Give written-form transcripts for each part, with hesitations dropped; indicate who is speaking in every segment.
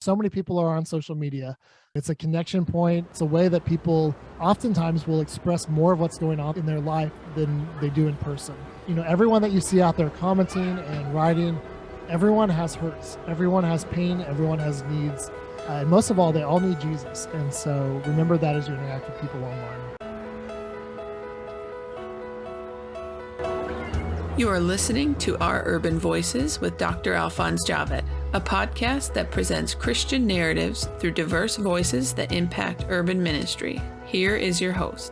Speaker 1: So many people are on social media. It's a connection point. It's a way that people oftentimes will express more of what's going on in their life than they do in person. Everyone that you see out there commenting and writing, everyone has hurts, everyone has pain, everyone has needs. And most of all, they all need Jesus. And so remember that as you interact with people online.
Speaker 2: You are listening to Our Urban Voices with Dr. Alphonse Javed, a podcast that presents Christian narratives through diverse voices that impact urban ministry. Here is your host.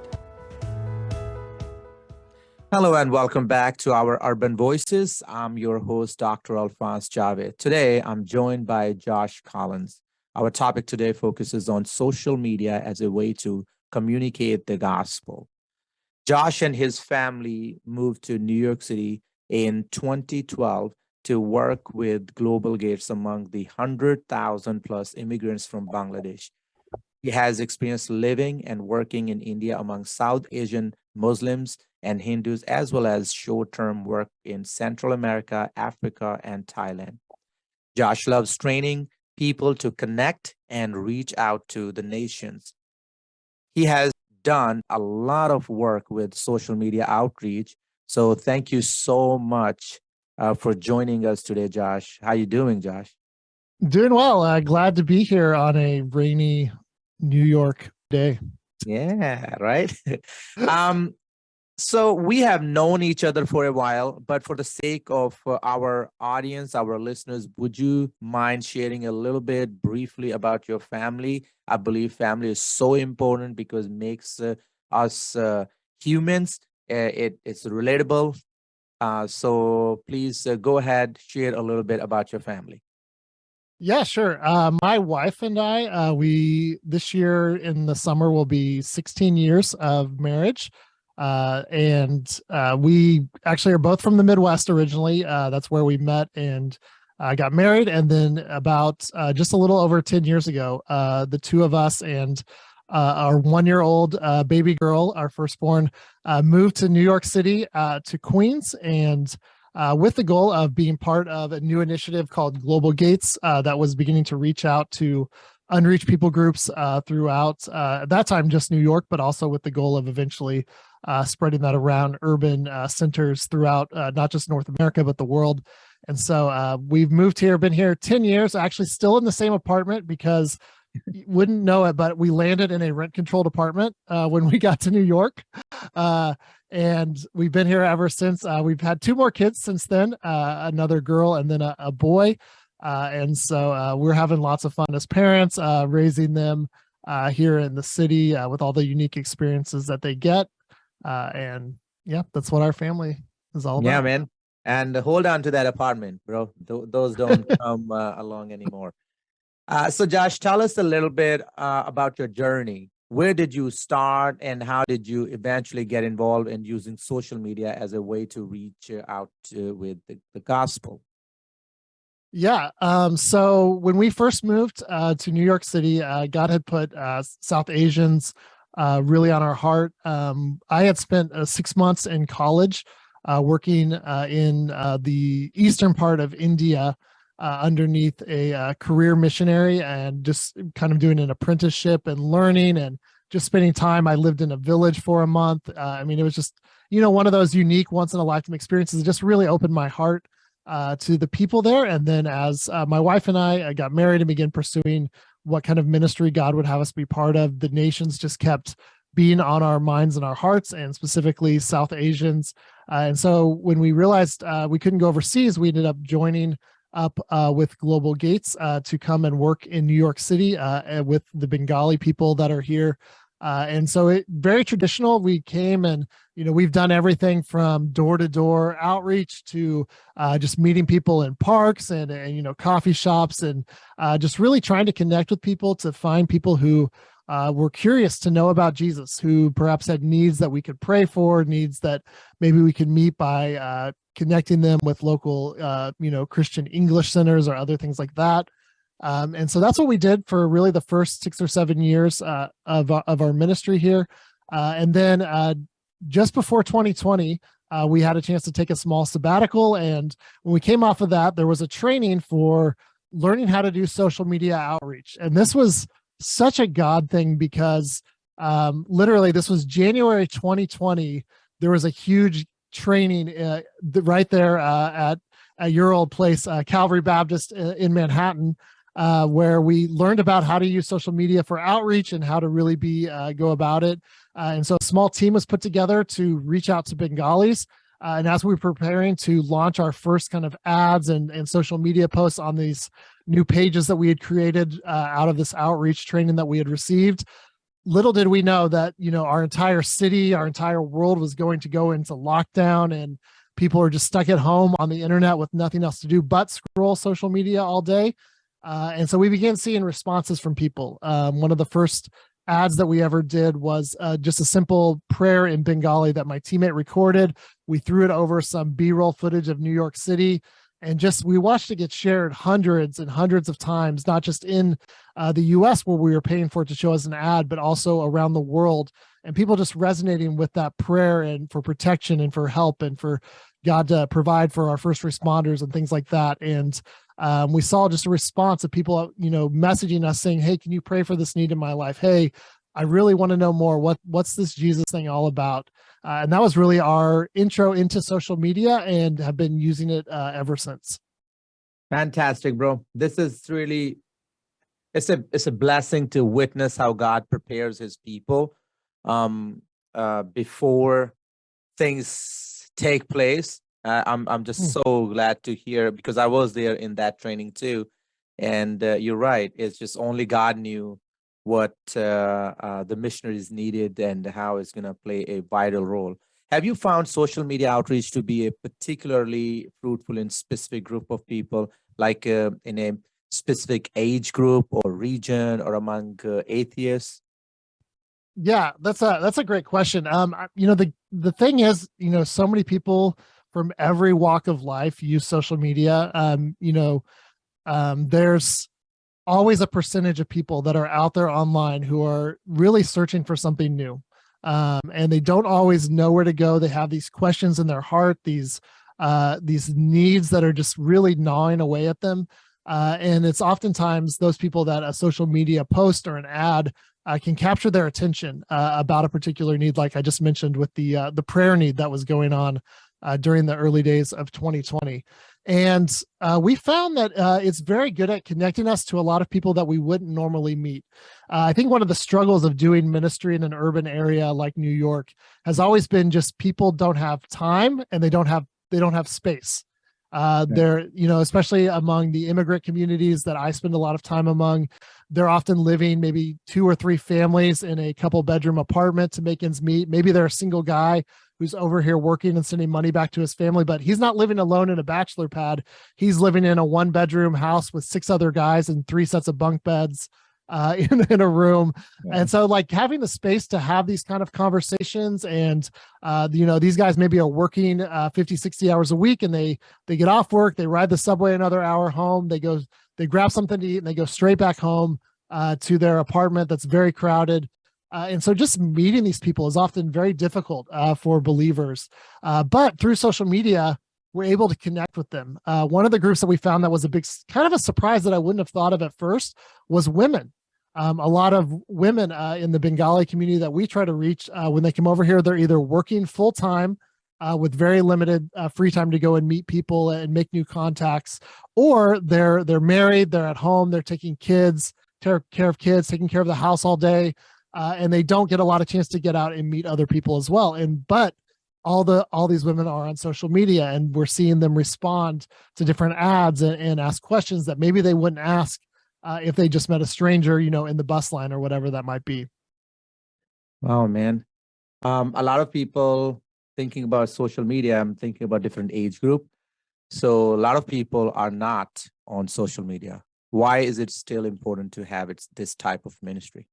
Speaker 3: Hello and welcome back to Our Urban Voices. I'm your host, Dr. Alphonse Javed. Today, I'm joined by Josh Collins. Our topic today focuses on social media as a way to communicate the gospel. Josh and his family moved to New York City in 2012 to work with Global Gates among the 100,000 plus immigrants from Bangladesh. He has experience living and working in India among South Asian Muslims and Hindus, as well as short-term work in Central America, Africa, and Thailand. Josh loves training people to connect and reach out to the nations. He has done a lot of work with social media outreach. So thank you so much for joining us today, Josh. How you doing, Josh?
Speaker 1: Doing well. Glad to be here on a rainy New York day.
Speaker 3: Yeah, right. So we have known each other for a while, but for the sake of our audience, our listeners, would you mind sharing a little bit briefly about your family? I believe family is so important because it makes us humans. It's relatable. So please go ahead, share a little bit about your family.
Speaker 1: Yeah, sure. My wife and I, we this year in the summer will be 16 years of marriage. And we actually are both from the Midwest originally. That's where we met and got married. And then about just a little over 10 years ago, the two of us and our 1-year-old baby girl, our firstborn, moved to New York City, to Queens, and with the goal of being part of a new initiative called Global Gates that was beginning to reach out to unreached people groups throughout, at that time, just New York, but also with the goal of eventually spreading that around urban centers throughout not just North America, but the world. And so we've moved here, been here 10 years, actually still in the same apartment because you wouldn't know it, but we landed in a rent-controlled apartment when we got to New York. And we've been here ever since. We've had 2 more kids since then, another girl and then a boy. And so we're having lots of fun as parents, raising them here in the city with all the unique experiences that they get. And yeah, that's what our family is all about.
Speaker 3: Yeah, man. And hold on to that apartment, bro. Those don't come along anymore. So Josh, tell us a little bit about your journey. Where did you start and how did you eventually get involved in using social media as a way to reach out with the gospel?
Speaker 1: Yeah. So when we first moved to New York City, God had put South Asians really on our heart. I had spent 6 months in college working in the eastern part of India underneath a career missionary and just kind of doing an apprenticeship and learning and just spending time. I lived in a village for a month. I mean, it was just, one of those unique once in a lifetime experiences. It just really opened my heart to the people there. And then as my wife and I got married and began pursuing what kind of ministry God would have us be part of, the nations just kept being on our minds and our hearts, and specifically South Asians. And so when we realized we couldn't go overseas, we ended up joining up with Global Gates to come and work in New York City with the Bengali people that are here. And so it very traditional. We came and, we've done everything from door-to-door outreach to just meeting people in parks and coffee shops and just really trying to connect with people to find people who were curious to know about Jesus, who perhaps had needs that we could pray for, needs that maybe we could meet by connecting them with local, Christian English centers or other things like that. And so that's what we did for really the first 6 or 7 years of our ministry here. And then just before 2020, we had a chance to take a small sabbatical. And when we came off of that, there was a training for learning how to do social media outreach. And this was such a God thing because literally this was January 2020. There was a huge training right there at your old place, Calvary Baptist in Manhattan, where we learned about how to use social media for outreach and how to really go about it. And so a small team was put together to reach out to Bengalis. And as we were preparing to launch our first kind of ads and social media posts on these new pages that we had created out of this outreach training that we had received, little did we know that, our entire city, our entire world was going to go into lockdown, and people are just stuck at home on the internet with nothing else to do but scroll social media all day. And so we began seeing responses from people. One of the first ads that we ever did was just a simple prayer in Bengali that my teammate recorded. We threw it over some B-roll footage of New York City, and we watched it get shared hundreds and hundreds of times, not just in the US where we were paying for it to show as an ad, but also around the world. And people just resonating with that prayer and for protection and for help and for God to provide for our first responders and things like that. And we saw just a response of people, messaging us saying, "Hey, can you pray for this need in my life? Hey, I really want to know more. What's this Jesus thing all about?" And that was really our intro into social media, and have been using it ever since.
Speaker 3: Fantastic, bro. This is really, it's a blessing to witness how God prepares his people before things take place. I'm just so glad to hear, because I was there in that training too. And you're right. It's just only God knew what the missionaries needed and how it's going to play a vital role. Have you found social media outreach to be a particularly fruitful in specific group of people, like in a specific age group or region, or among atheists?
Speaker 1: Yeah, that's a great question. The thing is, so many people from every walk of life use social media. There's always a percentage of people that are out there online who are really searching for something new. And they don't always know where to go. They have these questions in their heart, these needs that are just really gnawing away at them. And it's oftentimes those people that a social media post or an ad can capture their attention about a particular need, like I just mentioned with the prayer need that was going on during the early days of 2020. And we found that it's very good at connecting us to a lot of people that we wouldn't normally meet. I think one of the struggles of doing ministry in an urban area like New York has always been just people don't have time, and they don't have space. They're, especially among the immigrant communities that I spend a lot of time among, they're often living maybe 2 or 3 families in a couple bedroom apartment to make ends meet. Maybe they're a single guy who's over here working and sending money back to his family, but he's not living alone in a bachelor pad. He's living in a 1-bedroom house with 6 other guys and 3 sets of bunk beds in a room. Yeah. And so like having the space to have these kind of conversations, and these guys maybe are working 50, 60 hours a week, and they get off work, they ride the subway another hour home, they grab something to eat, and they go straight back home to their apartment that's very crowded. And so just meeting these people is often very difficult for believers. But through social media, we're able to connect with them. One of the groups that we found that was a big, kind of a surprise that I wouldn't have thought of at first, was women. A lot of women in the Bengali community that we try to reach, when they come over here, they're either working full time with very limited free time to go and meet people and make new contacts, or they're married, they're at home, they're taking care of kids, taking care of the house all day, and they don't get a lot of chance to get out and meet other people as well. But all these women are on social media, and we're seeing them respond to different ads and ask questions that maybe they wouldn't ask if they just met a stranger, in the bus line or whatever that might be.
Speaker 3: Wow, man. A lot of people thinking about social media, I'm thinking about different age group. So a lot of people are not on social media. Why is it still important to have this type of ministry?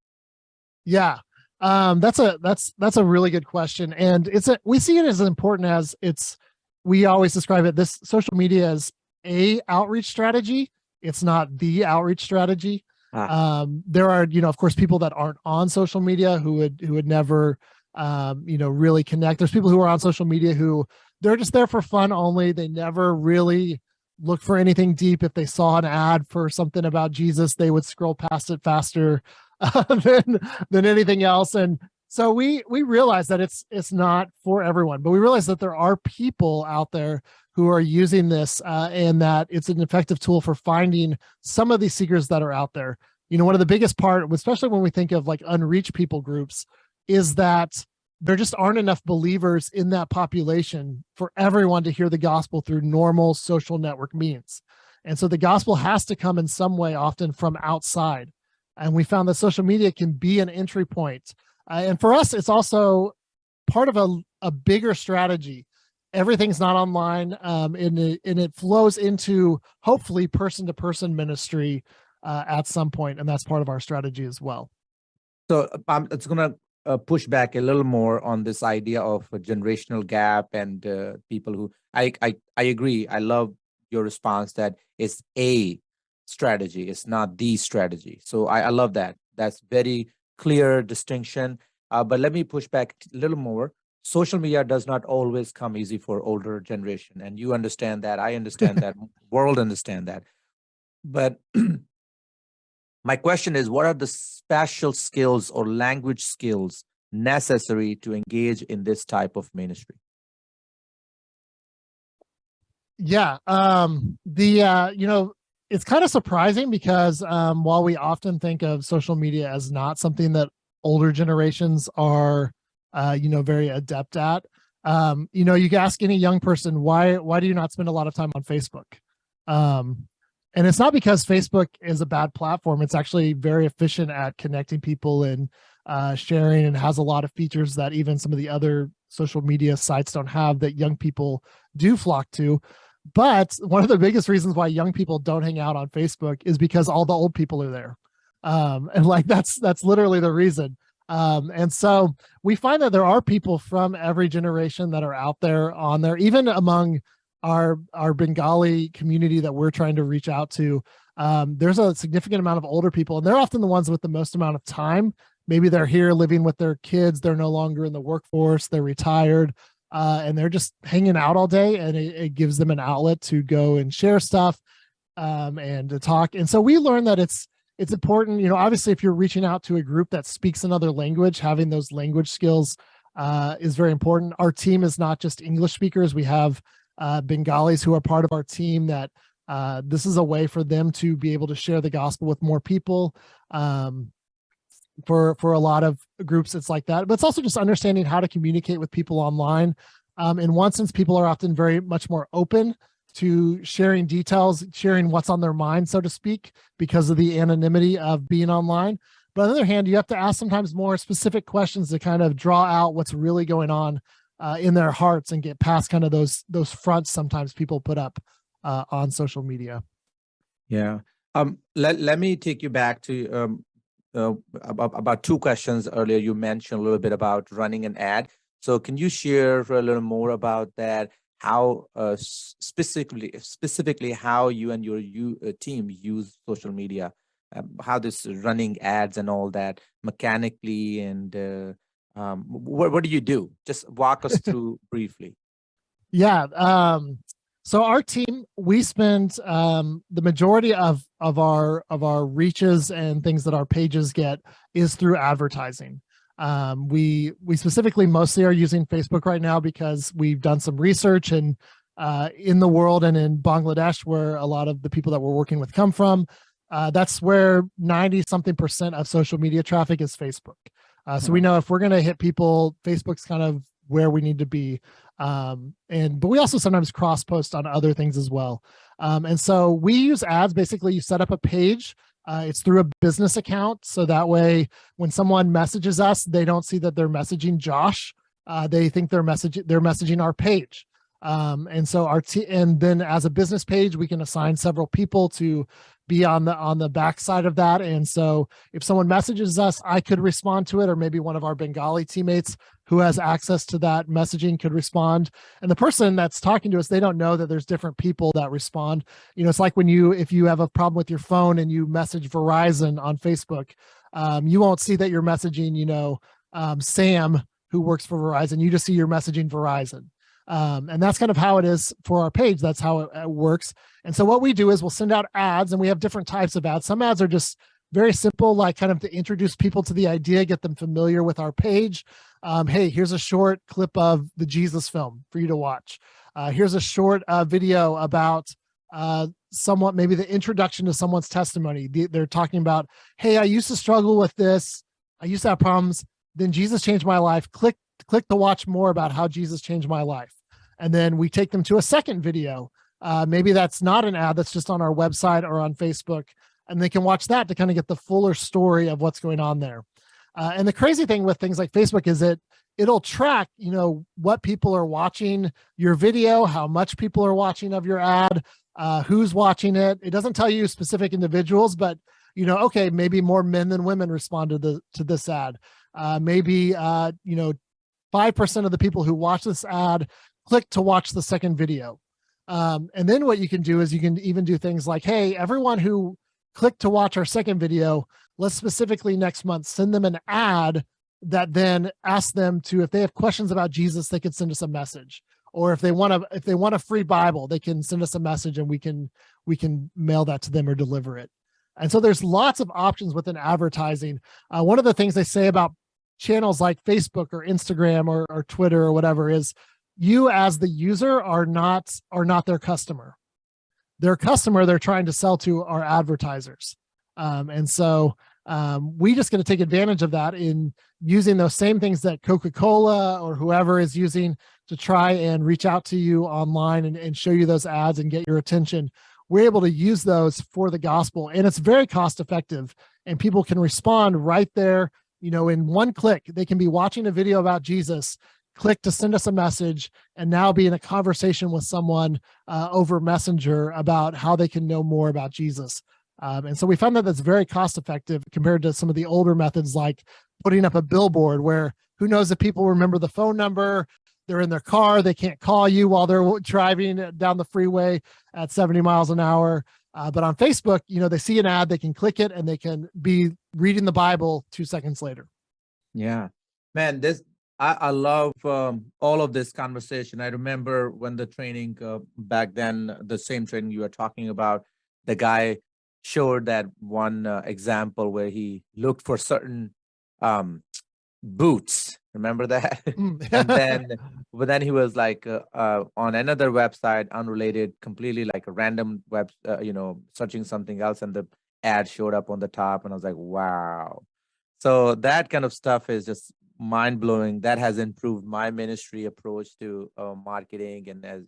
Speaker 1: Yeah, that's a really good question, and we see it as important as we always describe it. This social media as a outreach strategy. It's not the outreach strategy. There are, of course, people that aren't on social media who would never, really connect. There's people who are on social media who they're just there for fun only. They never really look for anything deep. If they saw an ad for something about Jesus, they would scroll past it faster than anything else. And so we realize that it's not for everyone, but we realize that there are people out there who are using this, and that it's an effective tool for finding some of these seekers that are out there. One of the biggest part, especially when we think of like unreached people groups, is that there just aren't enough believers in that population for everyone to hear the gospel through normal social network means. And so the gospel has to come in some way, often from outside. And we found that social media can be an entry point. And for us, it's also part of a bigger strategy. Everything's not online, and it flows into hopefully person-to-person ministry at some point, and that's part of our strategy as well.
Speaker 3: So it's going to push back a little more on this idea of a generational gap and people who I agree. I love your response that it's a strategy, it's not the strategy. So I love that. That's very clear distinction. But let me push back a little more. Social media does not always come easy for older generation, and you understand that. I understand that. World understand that. But my question is, what are the special skills or language skills necessary to engage in this type of ministry?
Speaker 1: Yeah. It's kind of surprising because while we often think of social media as not something that older generations are, very adept at, you can ask any young person, why do you not spend a lot of time on Facebook? And it's not because Facebook is a bad platform. It's actually very efficient at connecting people and sharing, and has a lot of features that even some of the other social media sites don't have that young people do flock to. But one of the biggest reasons why young people don't hang out on Facebook is because all the old people are there. And like that's literally the reason. And so we find that there are people from every generation that are out there on there, even among our Bengali community that we're trying to reach out to. There's a significant amount of older people, and they're often the ones with the most amount of time. Maybe they're here living with their kids. They're no longer in the workforce. They're retired. And they're just hanging out all day, and it gives them an outlet to go and share stuff and to talk. And so we learned that it's important, obviously if you're reaching out to a group that speaks another language, having those language skills is very important. Our team is not just English speakers. We have Bengalis who are part of our team that this is a way for them to be able to share the gospel with more people. For a lot of groups, it's like that, but it's also just understanding how to communicate with people online. In one sense, people are often very much more open to sharing details, sharing what's on their mind, so to speak, because of the anonymity of being online. But on the other hand, you have to ask sometimes more specific questions to kind of draw out what's really going on in their hearts and get past kind of those fronts sometimes people put up on social media.
Speaker 3: Yeah. Let me take you back to about two questions earlier. You mentioned a little bit about running an ad. So can you share a little more about that? How specifically how you and your team use social media, how this running ads and all that mechanically, and what do you do? Just walk us through briefly.
Speaker 1: Yeah. So our team, we spend the majority of our reaches and things that our pages get is through advertising. We specifically mostly are using Facebook right now because we've done some research, and in the world and in Bangladesh, where a lot of the people that we're working with come from, that's where 90-something% of social media traffic is Facebook. So we know if we're going to hit people, Facebook's kind of where we need to be. But we also sometimes cross post on other things as well. And so we use ads. Basically, you set up a page. It's through a business account. So that way, when someone messages us, they don't see that they're messaging Josh. They think they're messaging our page. And so and then as a business page, we can assign several people to be on the backside of that. And so if someone messages us, I could respond to it, or maybe one of our Bengali teammates who has access to that messaging could respond. And the person that's talking to us, they don't know that there's different people that respond. It's like if you have a problem with your phone and you message Verizon on Facebook, you won't see that you're messaging, Sam, who works for Verizon. You just see you're messaging Verizon. And that's kind of how it is for our page. That's how it works. And so what we do is we'll send out ads, and we have different types of ads. Some ads are just very simple, like kind of to introduce people to the idea, get them familiar with our page. Hey, here's a short clip of the Jesus film for you to watch. Here's a short video about somewhat, maybe the introduction to someone's testimony. They're talking about, hey, I used to struggle with this. I used to have problems. Then Jesus changed my life. Click to watch more about how Jesus changed my life. And then we take them to a second video. Maybe that's not an ad, that's just on our website or on Facebook. And they can watch that to kind of get the fuller story of what's going on there. And the crazy thing with things like Facebook is it'll track, what people are watching your video, how much people are watching of your ad, who's watching it. It doesn't tell you specific individuals, but okay, maybe more men than women responded to this ad. Maybe 5% of the people who watch this ad click to watch the second video. And then what you can do is you can even do things like, hey, everyone who clicked to watch our second video, let's specifically next month send them an ad that then asks them to, if they have questions about Jesus, they could send us a message. Or if they want a free Bible, they can send us a message and we can mail that to them or deliver it. And so there's lots of options within advertising. One of the things they say about channels like Facebook or Instagram or Twitter or whatever is you as the user are not their customer. Their customer they're trying to sell to are advertisers. And so we just going to take advantage of that in using those same things that Coca-Cola or whoever is using to try and reach out to you online and show you those ads and get your attention. We're able to use those for the gospel, and it's very cost effective, and people can respond right there. In one click, they can be watching a video about Jesus, click to send us a message, and now be in a conversation with someone over Messenger about how they can know more about Jesus. And so we found that that's very cost effective compared to some of the older methods, like putting up a billboard where who knows if people remember the phone number, they're in their car, they can't call you while they're driving down the freeway at 70 miles an hour. But on Facebook, they see an ad, they can click it, and they can be reading the Bible 2 seconds later.
Speaker 3: Yeah, man, I love all of this conversation. I remember when the training back then, the same training you were talking about, the guy showed that one example where he looked for certain boots. Remember that? but then he was like on another website, unrelated, completely like a random web, searching something else, and the ad showed up on the top, and I was like, wow. So that kind of stuff is just mind blowing. That has improved my ministry approach to marketing, and as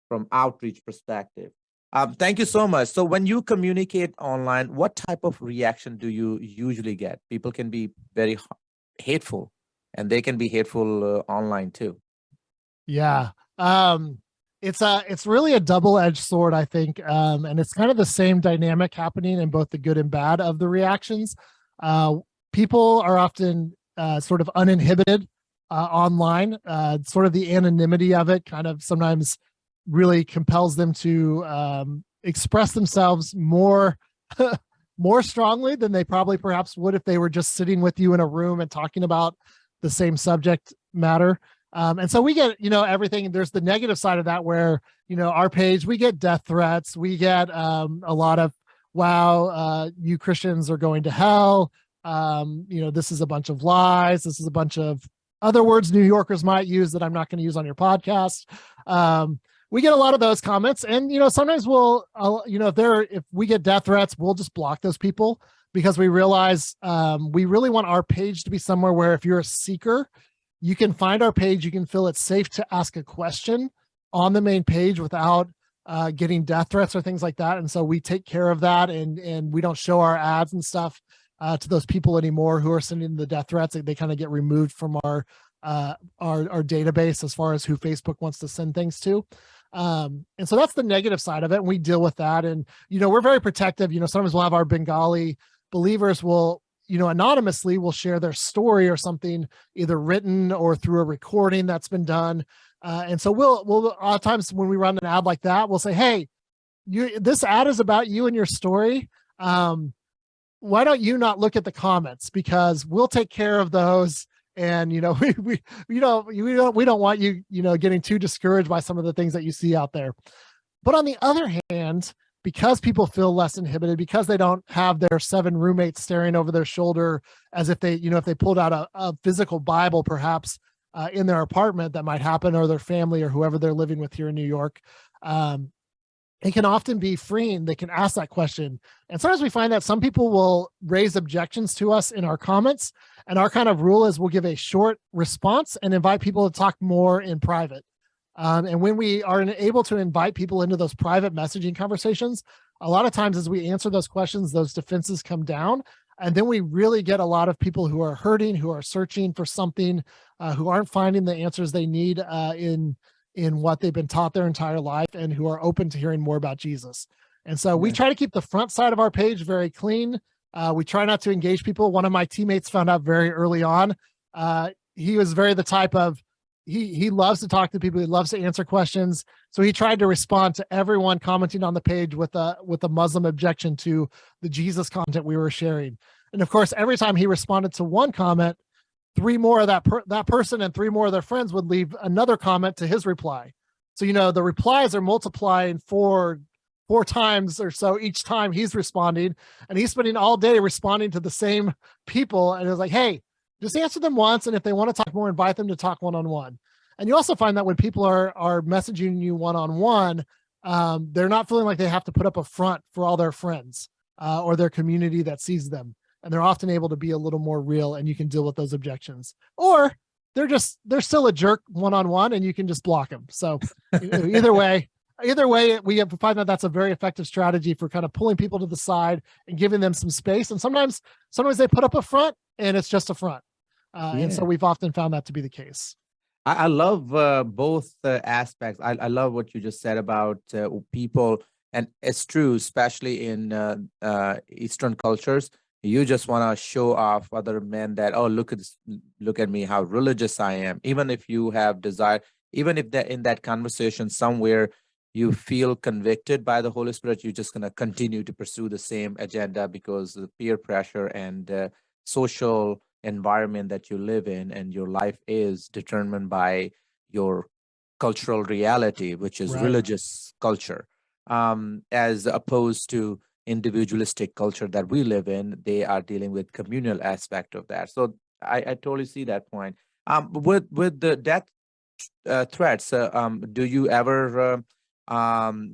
Speaker 3: from outreach perspective. Thank you so much. So when you communicate online, what type of reaction do you usually get? People can be very hateful, and they can be hateful online too.
Speaker 1: Yeah. It's really a double-edged sword, I think. And it's kind of the same dynamic happening in both the good and bad of the reactions. People are often sort of uninhibited online. Sort of the anonymity of it kind of sometimes really compels them to express themselves more strongly than they probably perhaps would if they were just sitting with you in a room and talking about the same subject matter. And so we get, everything. There's the negative side of that where, our page, we get death threats. We get a lot of, wow, you Christians are going to hell. This is a bunch of lies. This is a bunch of other words New Yorkers might use that I'm not going to use on your podcast. We get a lot of those comments, and sometimes if we get death threats, we'll just block those people because we realize we really want our page to be somewhere where if you're a seeker, you can find our page, you can feel it's safe to ask a question on the main page without getting death threats or things like that. And so we take care of that, and we don't show our ads and stuff to those people anymore who are sending the death threats. They kind of get removed from our database as far as who Facebook wants to send things to. And so that's the negative side of it. And we deal with that. And, we're very protective. Sometimes we'll have our Bengali believers will, anonymously will share their story or something either written or through a recording that's been done. And so we'll a lot of times when we run an ad like that, we'll say, hey, this ad is about you and your story. Why don't you not look at the comments? Because we'll take care of those And, we don't want you, getting too discouraged by some of the things that you see out there. But on the other hand, because people feel less inhibited, because they don't have their 7 roommates staring over their shoulder as if they, if they pulled out a physical Bible, perhaps in their apartment, that might happen, or their family, or whoever they're living with here in New York. It can often be freeing. They can ask that question. And sometimes we find that some people will raise objections to us in our comments. And our kind of rule is we'll give a short response and invite people to talk more in private. And when we are able to invite people into those private messaging conversations, a lot of times as we answer those questions, those defenses come down. And then we really get a lot of people who are hurting, who are searching for something, who aren't finding the answers they need in what they've been taught their entire life, and who are open to hearing more about Jesus. And so we try to keep the front side of our page very clean. We try not to engage people. One of my teammates found out very early on. He was very the type of, he loves to talk to people. He loves to answer questions. So he tried to respond to everyone commenting on the page with a Muslim objection to the Jesus content we were sharing. And of course, every time he responded to one comment, 3 more of that person and 3 more of their friends would leave another comment to his reply. So, the replies are multiplying four times or so each time he's responding, and he's spending all day responding to the same people. And it was like, hey, just answer them once. And if they want to talk more, invite them to talk one-on-one. And you also find that when people are messaging you one-on-one, they're not feeling like they have to put up a front for all their friends or their community that sees them. And they're often able to be a little more real, and you can deal with those objections. Or they're still a jerk one-on-one, and you can just block them. So either way, we have to find that that's a very effective strategy for kind of pulling people to the side and giving them some space. And sometimes they put up a front, and it's just a front. And so we've often found that to be the case.
Speaker 3: I love both aspects. I love what you just said about people, and it's true, especially in Eastern cultures. You just want to show off other men that, oh, look at me, how religious I am. Even if you have desire, even if that in that conversation somewhere you feel convicted by the Holy Spirit, you're just going to continue to pursue the same agenda because the peer pressure and social environment that you live in and your life is determined by your cultural reality, which is religious culture, as opposed to individualistic culture that we live in. They are dealing with communal aspect of that. So I totally see that point. With the death threats, do you ever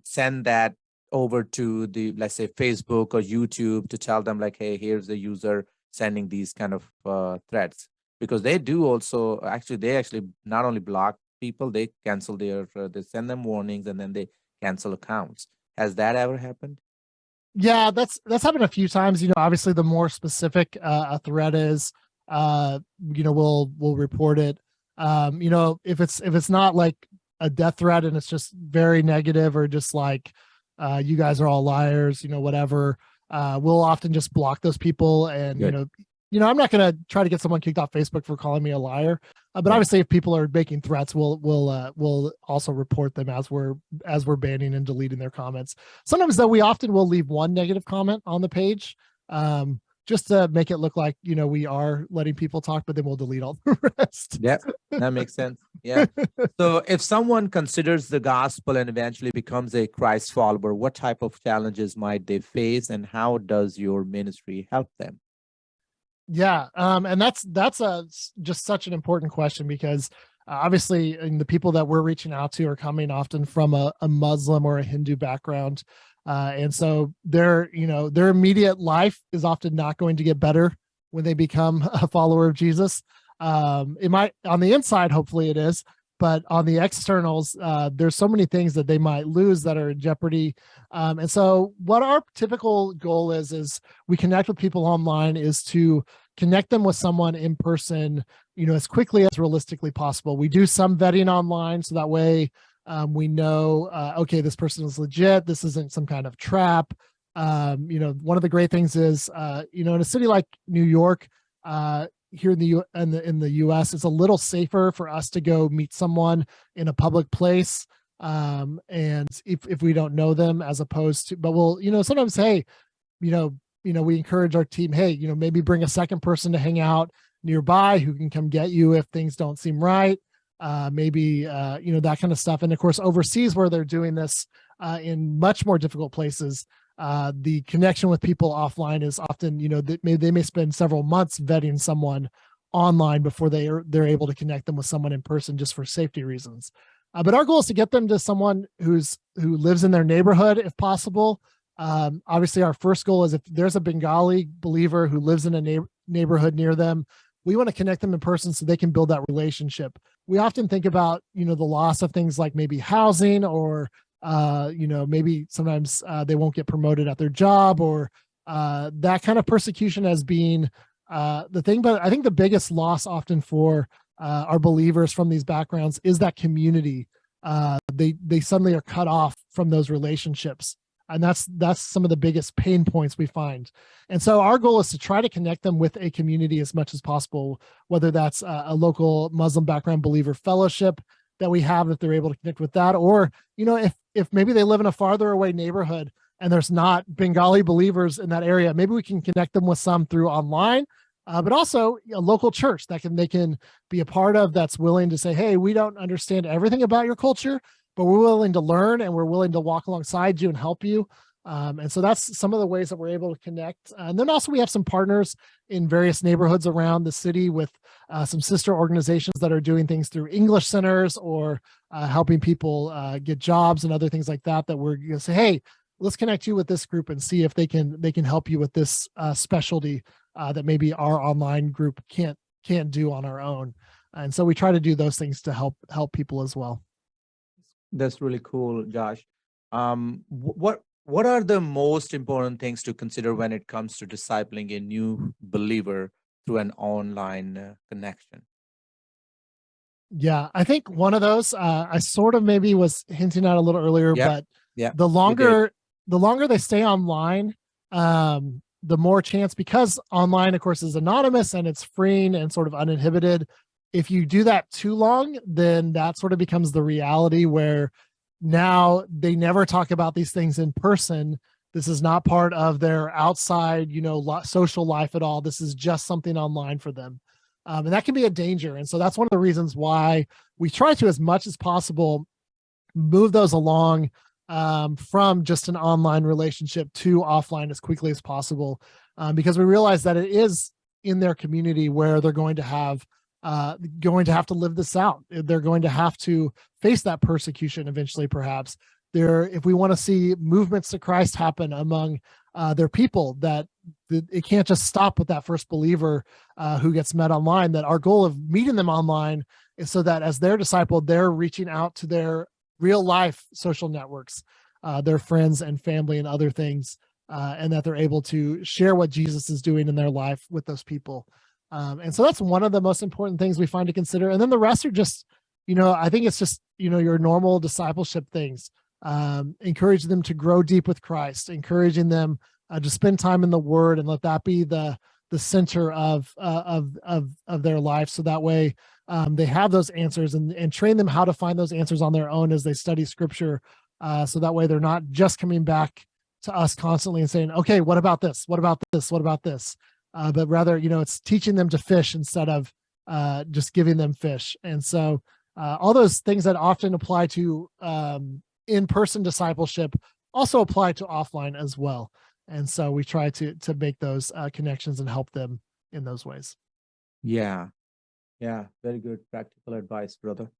Speaker 3: send that over to the, let's say, Facebook or YouTube to tell them like, hey, here's the user sending these kind of threats? Because they do also they actually not only block people, they cancel they send them warnings, and then they cancel accounts. Has that ever happened?
Speaker 1: Yeah, that's happened a few times. Obviously the more specific a threat is, we'll report it. If it's not like a death threat and it's just very negative, or just like you guys are all liars, whatever, we'll often just block those people. And Good. I'm not going to try to get someone kicked off Facebook for calling me a liar. But obviously, if people are making threats, we'll also report them as we're banning and deleting their comments. Sometimes, though, we often will leave one negative comment on the page, just to make it look like we are letting people talk, but then we'll delete all the rest.
Speaker 3: Yeah, that makes sense. Yeah. So, if someone considers the gospel and eventually becomes a Christ follower, what type of challenges might they face, and how does your ministry help them?
Speaker 1: Yeah. And that's just such an important question, because obviously the people that we're reaching out to are coming often from a Muslim or a Hindu background. And so their immediate life is often not going to get better when they become a follower of Jesus. It might, on the inside, hopefully it is, but on the externals, there's so many things that they might lose that are in jeopardy. And so what our typical goal is we connect with people online, is to connect them with someone in person, as quickly as realistically possible. We do some vetting online, so that way we know, okay, this person is legit. This isn't some kind of trap. One of the great things is, in a city like New York, here in the U.S., it's a little safer for us to go meet someone in a public place, and if we don't know them, as opposed to, but we'll sometimes, hey, we encourage our team, hey, maybe bring a second person to hang out, nearby who can come get you if things don't seem right. Maybe that kind of stuff. And of course, overseas where they're doing this in much more difficult places, the connection with people offline is often, they may spend several months vetting someone online before they're able to connect them with someone in person just for safety reasons. But our goal is to get them to someone who lives in their neighborhood if possible. Obviously, our first goal is if there's a Bengali believer who lives in a neighborhood near them, we want to connect them in person so they can build that relationship. We often think about, the loss of things like maybe housing or, maybe sometimes they won't get promoted at their job or that kind of persecution as being the thing. But I think the biggest loss often for our believers from these backgrounds is that community. They suddenly are cut off from those relationships. And that's some of the biggest pain points we find. And so our goal is to try to connect them with a community as much as possible, whether that's a local Muslim background believer fellowship that we have, if they're able to connect with that, or, if maybe they live in a farther away neighborhood and there's not Bengali believers in that area, maybe we can connect them with some through online, but also a local church that they can be a part of that's willing to say, hey, we don't understand everything about your culture, but we're willing to learn and we're willing to walk alongside you and help you. And so that's some of the ways that we're able to connect. And then also we have some partners in various neighborhoods around the city with some sister organizations that are doing things through English centers or helping people get jobs and other things like that, that we're going to say, hey, let's connect you with this group and see if they can help you with this specialty that maybe our online group can't do on our own. And so we try to do those things to help people as well.
Speaker 3: That's really cool, Josh. What are the most important things to consider when it comes to discipling a new believer through an online connection?
Speaker 1: Yeah, I think one of those I sort of maybe was hinting at a little earlier, but the
Speaker 3: you did.
Speaker 1: longer they stay online, the more chance, because online, of course, is anonymous and it's freeing and sort of uninhibited. If you do that too long, then that sort of becomes the reality where now they never talk about these things in person. This is not part of their outside, social life at all. This is just something online for them. And that can be a danger. And so that's one of the reasons why we try to, as much as possible, move those along from just an online relationship to offline as quickly as possible, because we realize that it is in their community where they're going to have to live this out. They're going to have to face that persecution eventually, perhaps. If we want to see movements to Christ happen among their people, that it can't just stop with that first believer who gets met online, that our goal of meeting them online is so that as they're discipled, they're reaching out to their real life social networks, their friends and family and other things, and that they're able to share what Jesus is doing in their life with those people. And so that's one of the most important things we find to consider. And then the rest are just, I think it's just, your normal discipleship things, encouraging them to grow deep with Christ, encouraging them to spend time in the Word and let that be the center of their life. So that way they have those answers, and train them how to find those answers on their own as they study Scripture. So that way they're not just coming back to us constantly and saying, okay, what about this? What about this? What about this? But rather, it's teaching them to fish instead of just giving them fish. And so all those things that often apply to in-person discipleship also apply to offline as well. And so we try to make those connections and help them in those ways.
Speaker 3: Yeah. Very good practical advice, brother.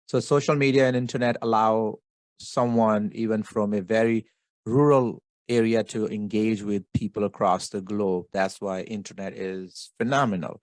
Speaker 3: So social media and internet allow someone even from a very rural area to engage with people across the globe. That's why internet is phenomenal.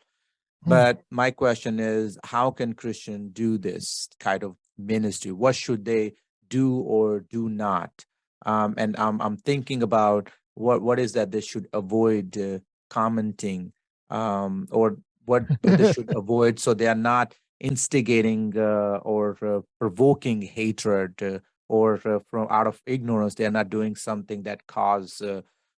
Speaker 3: But my question is, how can Christians do this kind of ministry? What should they do or do not? And I'm thinking about what is that they should avoid commenting, or what they should avoid, so they are not instigating or provoking hatred, or from out of ignorance they are not doing something that cause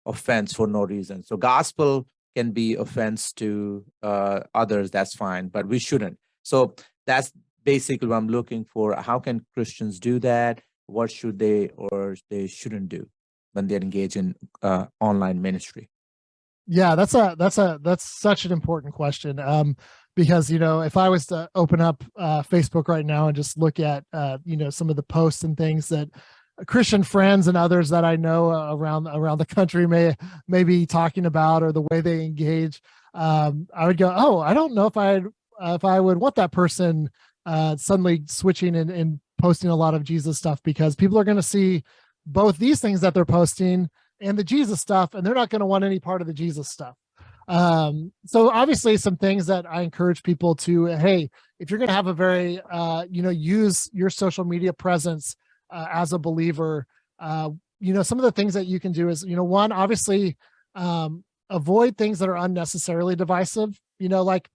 Speaker 3: offense for no reason. So gospel can be offense to others, that's fine, but we shouldn't. So that's basically what I'm looking for. How can Christians do that? What should they or they shouldn't do when they engage in online ministry?
Speaker 1: Yeah, that's such an important question. Because if I was to open up Facebook right now and just look at some of the posts and things that Christian friends and others that I know around the country may be talking about, or the way they engage, I would go, oh, I don't know if I would want that person suddenly switching and posting a lot of Jesus stuff, because people are going to see both these things that they're posting and the Jesus stuff, and they're not going to want any part of the Jesus stuff. So obviously some things that I encourage people to, hey, if you're going to have a very, use your social media presence as a believer, some of the things that you can do is, one, obviously, avoid things that are unnecessarily divisive. Like,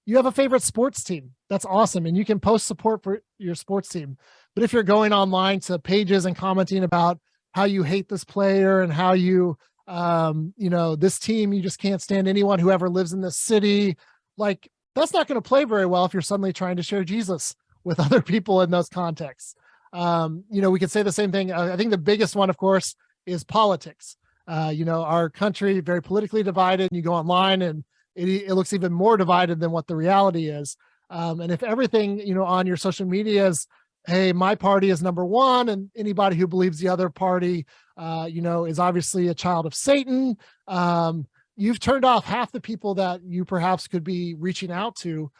Speaker 1: you have a favorite sports team, that's awesome, and you can post support for your sports team. But if you're going online to pages and commenting about how you hate this player and how you this team, you just can't stand anyone who ever lives in this city, like, that's not going to play very well if you're suddenly trying to share Jesus with other people in those contexts. We could say the same thing. I think the biggest one, of course, is politics. Our country, very politically divided, and you go online and it looks even more divided than what the reality is. And if everything, on your social media is, hey, my party is number one, and anybody who believes the other party, is obviously a child of Satan, you've turned off half the people that you perhaps could be reaching out to,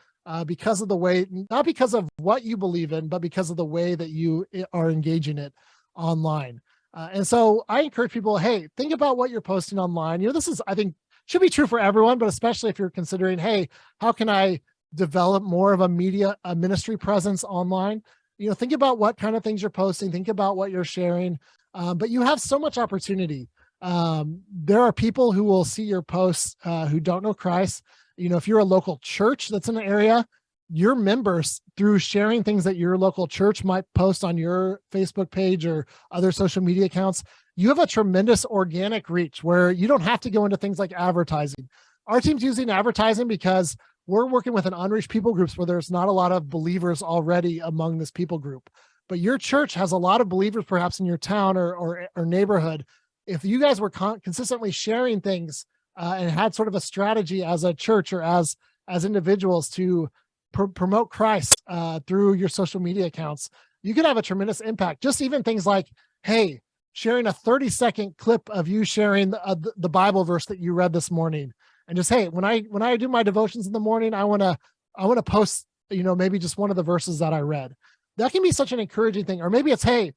Speaker 1: because of the way, not because of what you believe in, but because of the way that you are engaging it online. And so I encourage people, hey, think about what you're posting online. This is, I think, should be true for everyone, but especially if you're considering, hey, how can I develop more of a ministry presence online? Think about what kind of things you're posting, think about what you're sharing. But you have so much opportunity. There are people who will see your posts who don't know Christ. If you're a local church that's in an area, your members, through sharing things that your local church might post on your Facebook page or other social media accounts, you have a tremendous organic reach where you don't have to go into things like advertising. Our team's using advertising because we're working with an unreached people groups where there's not a lot of believers already among this people group. But your church has a lot of believers, perhaps in your town or neighborhood. If you guys were consistently sharing things and had sort of a strategy as a church or as individuals to promote Christ through your social media accounts, you could have a tremendous impact. Just even things like, hey, sharing a 30-second clip of you sharing the Bible verse that you read this morning, and just, hey, when I do my devotions in the morning, I want to post, maybe just one of the verses that I read. That can be such an encouraging thing. Or maybe it's, hey,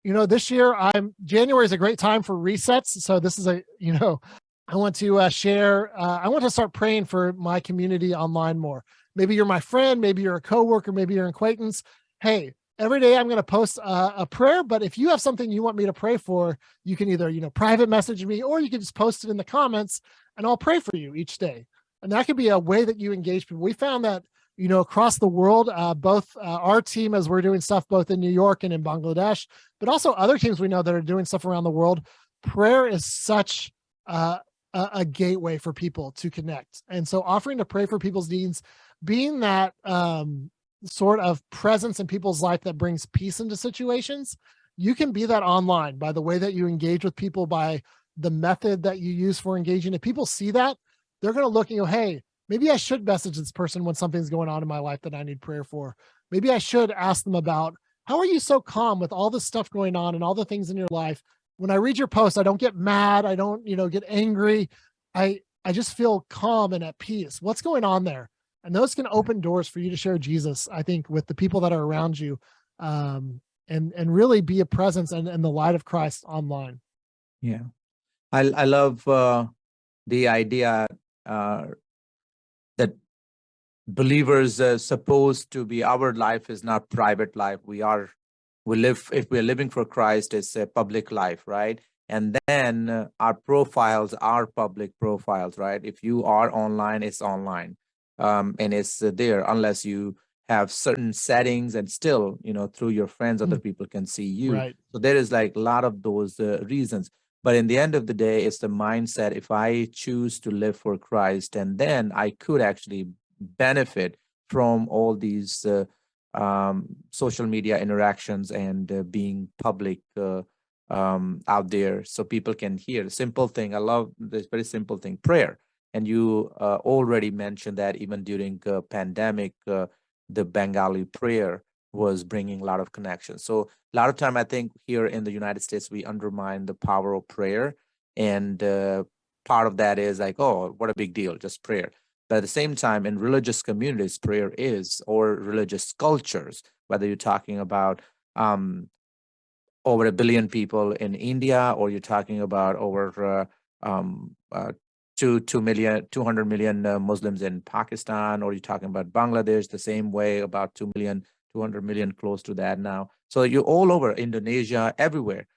Speaker 1: this year January is a great time for resets. So this is I want to share, I want to start praying for my community online more. Maybe you're my friend, maybe you're a coworker, maybe you're an acquaintance. Hey, every day I'm going to post a prayer, but if you have something you want me to pray for, you can either, private message me, or you can just post it in the comments and I'll pray for you each day. And that could be a way that you engage people. We found that, across the world, both our team, as we're doing stuff both in New York and in Bangladesh, but also other teams we know that are doing stuff around the world, prayer is such a gateway for people to connect. And so offering to pray for people's needs, being that sort of presence in people's life that brings peace into situations, you can be that online by the way that you engage with people, by the method that you use for engaging. If people see that, they're going to look and go, hey, maybe I should message this person when something's going on in my life that I need prayer for. Maybe I should ask them about, how are you so calm with all this stuff going on and all the things in your life? When I read your post, I don't get mad. I don't, get angry. I just feel calm and at peace. What's going on there? And those can open doors for you to share Jesus, I think, with the people that are around you, and really be a presence and the light of Christ online.
Speaker 3: Yeah. I love the idea that believers are supposed to be, our life is not private life. If we're living for Christ, it's a public life, right? And then our profiles are public profiles, right? If you are online, it's online. And it's there unless you have certain settings, and still, through your friends, other people can see you.
Speaker 1: Right.
Speaker 3: So there is like a lot of those reasons. But in the end of the day, it's the mindset. If I choose to live for Christ, and then I could actually benefit from all these social media interactions and being public out there, so people can hear. Simple thing. I love this very simple thing, prayer. And you already mentioned that even during the pandemic, the Bengali prayer was bringing a lot of connections. So a lot of time, I think here in the United States, we undermine the power of prayer. And part of that is like, oh, what a big deal, just prayer. But at the same time, in religious communities, prayer is, or religious cultures, whether you're talking about over 1 billion people in India, or you're talking about over 200 million Muslims in Pakistan, or you're talking about Bangladesh, the same way, about 2 million, 200 million, close to that now. So you're all over Indonesia, everywhere.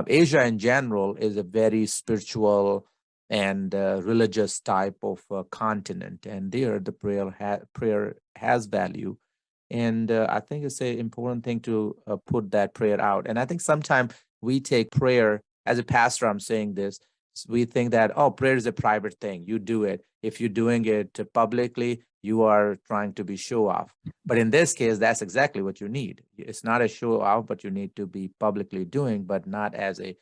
Speaker 3: Asia in general is a very spiritual and religious type of continent. And there the prayer has value. And I think it's an important thing to put that prayer out. And I think sometimes we take prayer, as a pastor, I'm saying this, we think that, oh, prayer is a private thing. You do it. If you're doing it publicly, you are trying to be show off. But in this case, that's exactly what you need. It's not a show off, but you need to be publicly doing, but not as a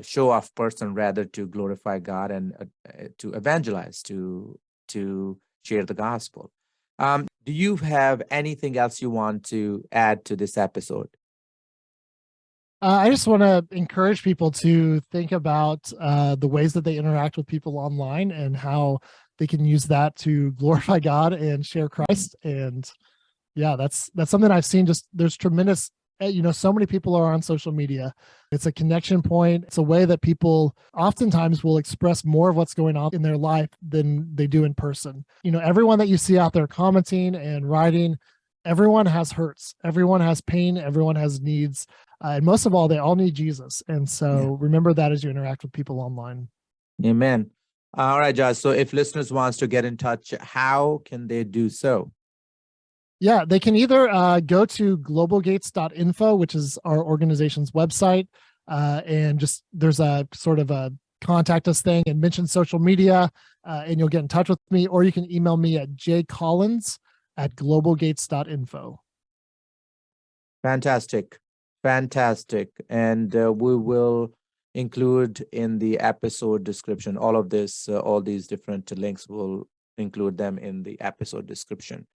Speaker 3: show off person, rather to glorify God and to evangelize, to share the gospel. Do you have anything else you want to add to this episode?
Speaker 1: I just want to encourage people to think about the ways that they interact with people online and how they can use that to glorify God and share Christ. And yeah, that's something I've seen. Just there's tremendous, so many people are on social media. It's a connection point. It's a way that people oftentimes will express more of what's going on in their life than they do in person. Everyone that you see out there commenting and writing, everyone has hurts, everyone has pain, everyone has needs. And most of all, they all need Jesus. And so remember that as you interact with people online.
Speaker 3: Amen. All right, Josh. So if listeners wants to get in touch, how can they do so?
Speaker 1: Yeah, they can either go to globalgates.info, which is our organization's website, and just there's a sort of a contact us thing and mention social media, and you'll get in touch with me, or you can email me at jcollins@globalgates.info.
Speaker 3: Fantastic. And we will include in the episode description all of this, all these different links, will include them in the episode description.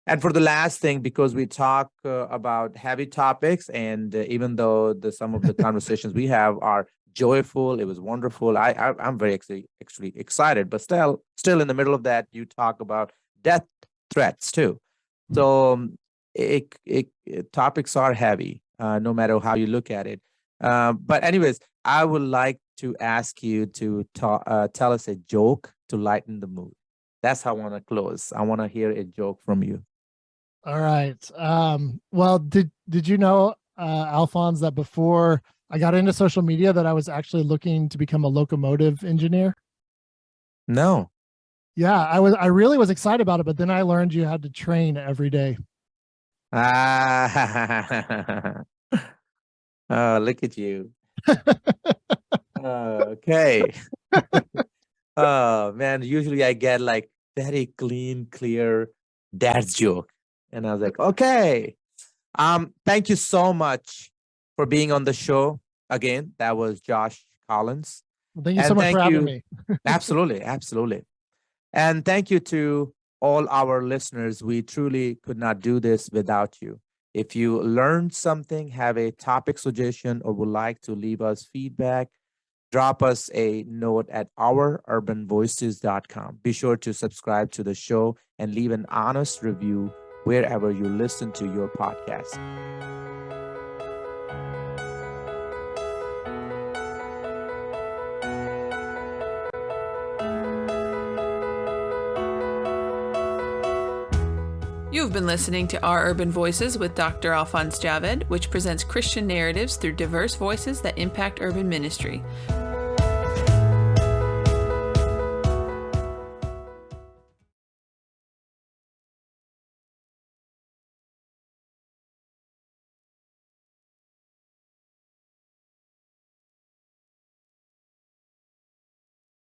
Speaker 3: And for the last thing, because we talk about heavy topics, and even though some of the conversations we have are joyful, it was wonderful. I'm very actually excited, but still in the middle of that, you talk about death threats too. So topics are heavy, no matter how you look at it. But anyways, I would like to ask you to tell us a joke to lighten the mood. That's how I want to close. I want to hear a joke from you.
Speaker 1: All right. Well, did you know, Alphonse, that before I got into social media that I was actually looking to become a locomotive engineer?
Speaker 3: No.
Speaker 1: Yeah, I really was excited about it, but then I learned you had to train every day.
Speaker 3: Oh, look at you. Okay. Oh man, usually I get like very clean, clear dad's joke. And I was like, okay. Thank you so much for being on the show again. That was Josh Collins.
Speaker 1: Well, thank you so much for having me.
Speaker 3: Absolutely. And thank you to all our listeners. We truly could not do this without you. If you learned something, have a topic suggestion, or would like to leave us feedback, drop us a note at oururbanvoices.com. Be sure to subscribe to the show and leave an honest review wherever you listen to your podcast.
Speaker 2: You've been listening to Our Urban Voices with Dr. Alphonse Javed, which presents Christian narratives through diverse voices that impact urban ministry.